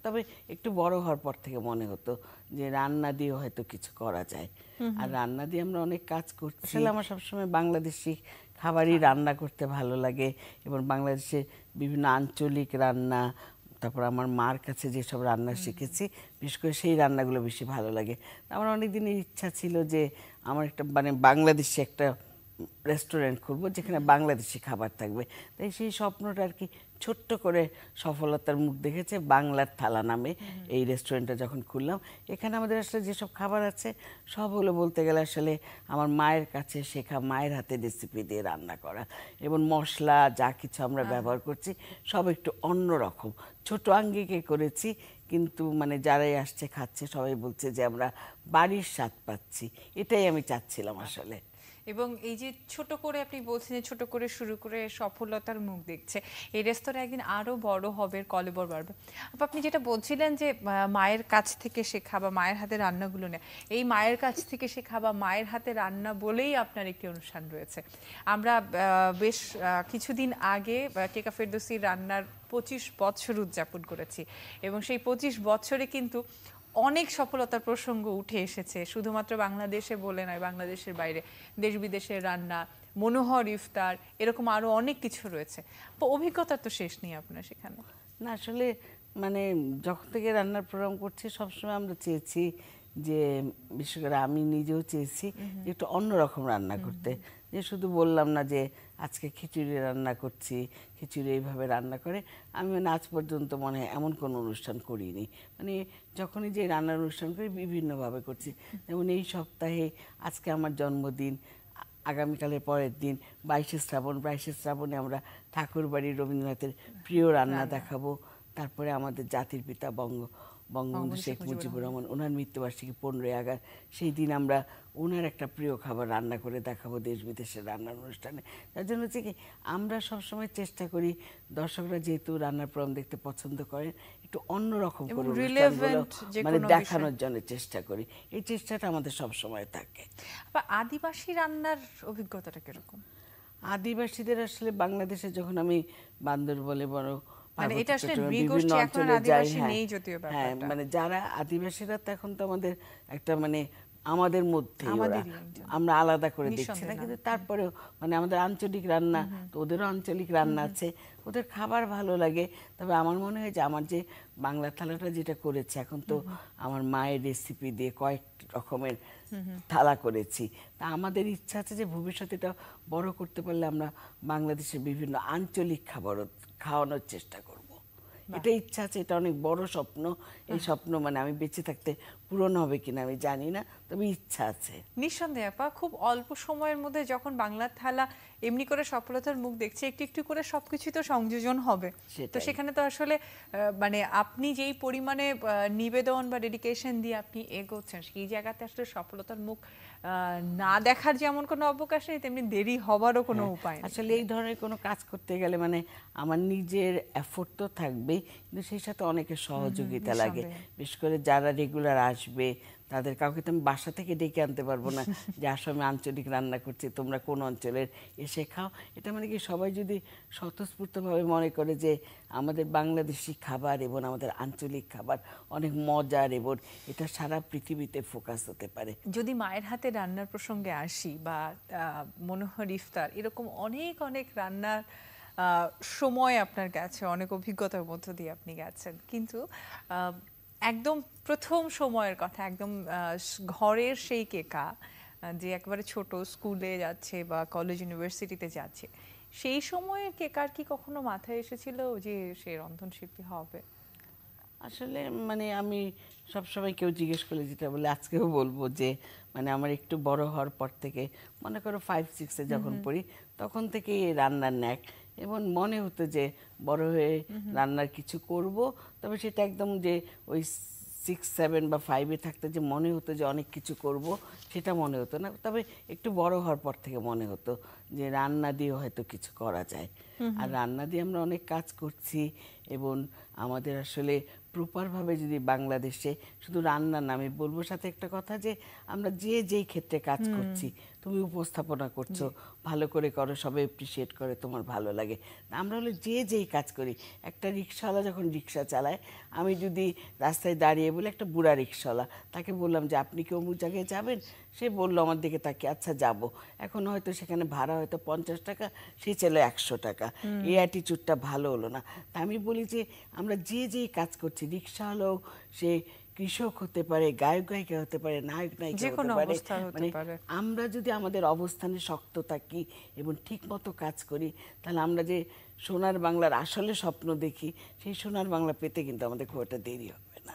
তবে একটু বড় হওয়ার পর থেকে মনে হতো যে রান্না দিয়ে হয়তো কিছু করা যায়। আর রান্না দিয়ে আমরা অনেক কাজ করছি। আসলে আমার সবসময় বাংলাদেশি খাবারই রান্না করতে ভালো লাগে, এবং বাংলাদেশের বিভিন্ন আঞ্চলিক রান্না, তারপর আমার মার কাছে যেসব রান্না শিখেছি বিশেষ করে সেই রান্নাগুলো বেশি ভালো লাগে। আমার অনেক দিনের ইচ্ছা ছিল যে আমার একটা মানে বাংলাদেশি একটা রেস্টুরেন্ট খুলবো যেখানে বাংলাদেশি খাবার থাকবে। তাই সেই স্বপ্নটা আর কি ছোট্ট করে সফলতার মুখ দেখেছে বাংলার থালা নামে এই রেস্টুরেন্টটা যখন খুললাম। এখানে আমাদের আসলে যেসব খাবার আছে সব হলো বলতে গেলে আসলে আমার মায়ের কাছে শেখা, মায়ের হাতে রেসিপি দিয়ে রান্না করা, এবং মশলা যা কিছু আমরা ব্যবহার করছি সব একটু অন্যরকম, ছোট আঙ্গিকে করেছি। কিন্তু মানে যারাই আসছে খাচ্ছে সবাই বলছে যে আমরা বাড়ির স্বাদ পাচ্ছি। এটাই আমি চাচ্ছিলাম আসলে। এবং এই যে ছোট করে আপনি বলছেন যে ছোট করে শুরু করে সফলতার মুখ দেখছে, এই রেস্তোরাঁ একদিন আরো বড় হবে, কলেবর বাড়বে। আপনি যেটা বলছিলেন যে মায়ের কাছ থেকে শেখা বা মায়ের হাতে রান্নাগুলো নেয়, এই মায়ের কাছ থেকে শেখা বা মায়ের হাতে রান্না বলেই আপনার একটি অনুষ্ঠান রয়েছে। আমরা বেশ কিছুদিন আগে কেকা ফেরদৌসীর রান্নার 25 বছর উদযাপন করেছি, এবং সেই 25 বছরে কিন্তু অনেক সফলতার প্রসঙ্গ উঠে এসেছে, শুধুমাত্র বাংলাদেশে বলে নয়, বাংলাদেশের বাইরে দেশ বিদেশের রান্না, মনোহর ইফতার, এরকম আরো অনেক কিছু রয়েছে। তো অভিজ্ঞতা তো শেষ নেই আপনার সেখানে। না আসলে মানে যখন থেকে রান্নার প্রোগ্রাম করছি সবসময় আমরা চেয়েছি যে, বিশেষ করে আমি নিজেও চেয়েছি যে একটু অন্যরকম রান্না করতে। যে শুধু বললাম না যে আজকে খিচুড়ি রান্না করছি, খিচুড়ি এইভাবে রান্না করে। আমি মানে আজ পর্যন্ত মনে হয় এমন কোনো অনুষ্ঠান করিনি। মানে যখনই যে রান্নার অনুষ্ঠান করি বিভিন্নভাবে করছি। যেমন এই সপ্তাহে আজকে আমার জন্মদিন, আগামীকালের পরের দিন 22শে শ্রাবণ। 22শে শ্রাবণে আমরা ঠাকুরবাড়ির রবীন্দ্রনাথের প্রিয় রান্না দেখাবো। তারপরে আমাদের জাতির পিতা বঙ্গবন্ধু শেখ মুজিবুর রহমান, ওনার মৃত্যুবার্ষিকী 15ই আগস্ট। সেই দিন আমরা ওনার একটা প্রিয় খাবার রান্না করে দেখাবো দেশ বিদেশের রান্নার অনুষ্ঠানে। তার জন্য হচ্ছে কি আমরা সবসময় চেষ্টা করি দর্শকরা যেহেতু রান্নার প্রোগ্রাম দেখতে পছন্দ করেন, একটু অন্যরকম করে অনুষ্ঠানগুলো মানে দেখানোর জন্য চেষ্টা করি। এই চেষ্টাটা আমাদের সবসময় থাকে। আদিবাসী রান্নার অভিজ্ঞতাটা কিরকম? আদিবাসীদের আসলে বাংলাদেশে যখন আমি বান্দরবনে বড় মানে এটা আসলে বিভিন্ন অঞ্চলে যাই, হ্যাঁ ব্যাপারটা মানে যারা আদিবাসীরা তো এখন তো আমাদের একটা মানে আমাদের মধ্যে আমরা আলাদা করে দেখছি না, কিন্তু তারপরেও মানে আমাদের আঞ্চলিক রান্না, তো ওদেরও আঞ্চলিক রান্না আছে, ওদের খাবার ভালো লাগে। তবে আমার মনে হয় যে আমার যে বাংলা থালাটা যেটা করেছে এখন তো আমার মায়ের রেসিপি দিয়ে কয়েক রকমের থালা করেছি, তা আমাদের ইচ্ছা আছে যে ভবিষ্যতে এটা বড় করতে পারলে আমরা বাংলাদেশের বিভিন্ন আঞ্চলিক খাবারও খাওয়ানোর চেষ্টা করব। এটা ইচ্ছা আছে, এটা অনেক বড় স্বপ্ন। এই স্বপ্ন মানে আমি বেঁচে থাকতে পূরণ হবে কিনা আমি জানি না, তবে ইচ্ছা আছে। নিঃসন্দেহে আপা, খুব অল্প সময়ের মধ্যে যখন বাংলার থালা এমনি করে সফলতার মুখ দেখছে, একটু একটু করে সবকিছু তো সংযোজন হবে। তো সেখানে তো আসলে মানে আপনি যেই পরিমাণে নিবেদন বা ডেডিকেশন দিয়ে আপনি এগোচ্ছেন, সেই জায়গাতে আসলে সফলতার মুখ না দেখার যেমন কোনো অবকাশ নেই, তেমনি দেরি হবারও কোনো উপায় নেই। আসলে এই ধরনের কোনো কাজ করতে গেলে মানে আমার নিজের এফোর্ট তো থাকবেই, কিন্তু সেই সাথে অনেকের সহযোগিতা লাগে। বিশেষ করে যারা রেগুলার আসবে তাদের কাউকে তো আমি বাসা থেকে ডেকে আনতে পারবো না যে আসো আমি আঞ্চলিক রান্না করছি, তোমরা কোন অঞ্চলের, এসে খাও। এটা মানে কি সবাই যদি স্বতঃস্ফূর্তভাবে মনে করে যে আমাদের বাংলাদেশি খাবার এবং আমাদের আঞ্চলিক খাবার অনেক মজার এবং এটা সারা পৃথিবীতে ফোকাস হতে পারে। যদি মায়ের হাতে রান্নার প্রসঙ্গে আসি বা মনোহর ইফতার, এরকম অনেক অনেক রান্নার সময় আপনার গেছে, অনেক অভিজ্ঞতার মধ্য দিয়ে আপনি গেছেন, কিন্তু একদম প্রথম সময়ের কথা, একদম ঘরের সেই কেকা যে একেবারে ছোট, স্কুলে যাচ্ছে বা কলেজ ইউনিভার্সিটিতে যাচ্ছে, সেই সময়ের কেকার কি কখনো মাথায় এসেছিল যে সে রন্ধনশিল্পী হবে? আসলে মানে আমি সবসময় কেউ জিজ্ঞেস করলে যেটা বলে আজকেও বলবো যে মানে আমার একটু বড় হওয়ার পর থেকে, মনে করো 5-6-এ যখন পড়ি তখন থেকে রান্নার ন্যাক, এবং মনে হতো যে বড় হয়ে রান্নার কিছু করব। তবে সেটা একদম যে ওই 6-7 বা 5-এ থাকতে যে মনে হতো যে অনেক কিছু করব সেটা মনে হতো না। তবে একটু বড় হওয়ার পর থেকে মনে হতো যে রান্না দিয়ে হয়তো কিছু করা যায়। আর রান্না দিয়ে আমরা অনেক কাজ করছি, এবং আমাদের আসলে প্রপারভাবে যদি বাংলাদেশে শুধু রান্না না, আমি বলবো সাথে একটা কথা যে আমরা যে যেই ক্ষেত্রে কাজ করছি, তো তুমি উপস্থাপনা করছো, ভালো করে করো, সবাই এপ্রিসিয়েট করে, তোমার ভালো লাগে। আমরা হলো যে যেই কাজ করি, একটা রিক্সাওয়ালা যখন রিক্সা চালায়, আমি যদি রাস্তায় দাঁড়িয়ে বলে, একটা বুড়া রিক্সাওয়ালা, তাকে বললাম যে আপনি কি অমুক জায়গায় যাবেন, সে বললো আমার দিকে তাকে, আচ্ছা যাব। এখন হয়তো সেখানে ভাড়া হয়তো 50 টাকা, সে চাইলো 100 টাকা, এই অ্যাটিচিউডটা ভালো হলো না। তা আমি বলি যে আমরা যে যেই কাজ করছি, রিক্সাওয়ালাও সে কৃষক হতে পারে, গায়ক গায়িকা হতে পারে, নায়ক নায়িকা যে হতে কোনো পারে, অবস্থার হতে মানে পারে। আমরা যদি আমাদের অবস্থানে শক্ত থাকি এবং ঠিক মতো কাজ করি, তাহলে আমরা যে সোনার বাংলার আসলে স্বপ্ন দেখি, সেই সোনার বাংলা পেতে কিন্তু আমাদের খুব একটা দেরি হবে না।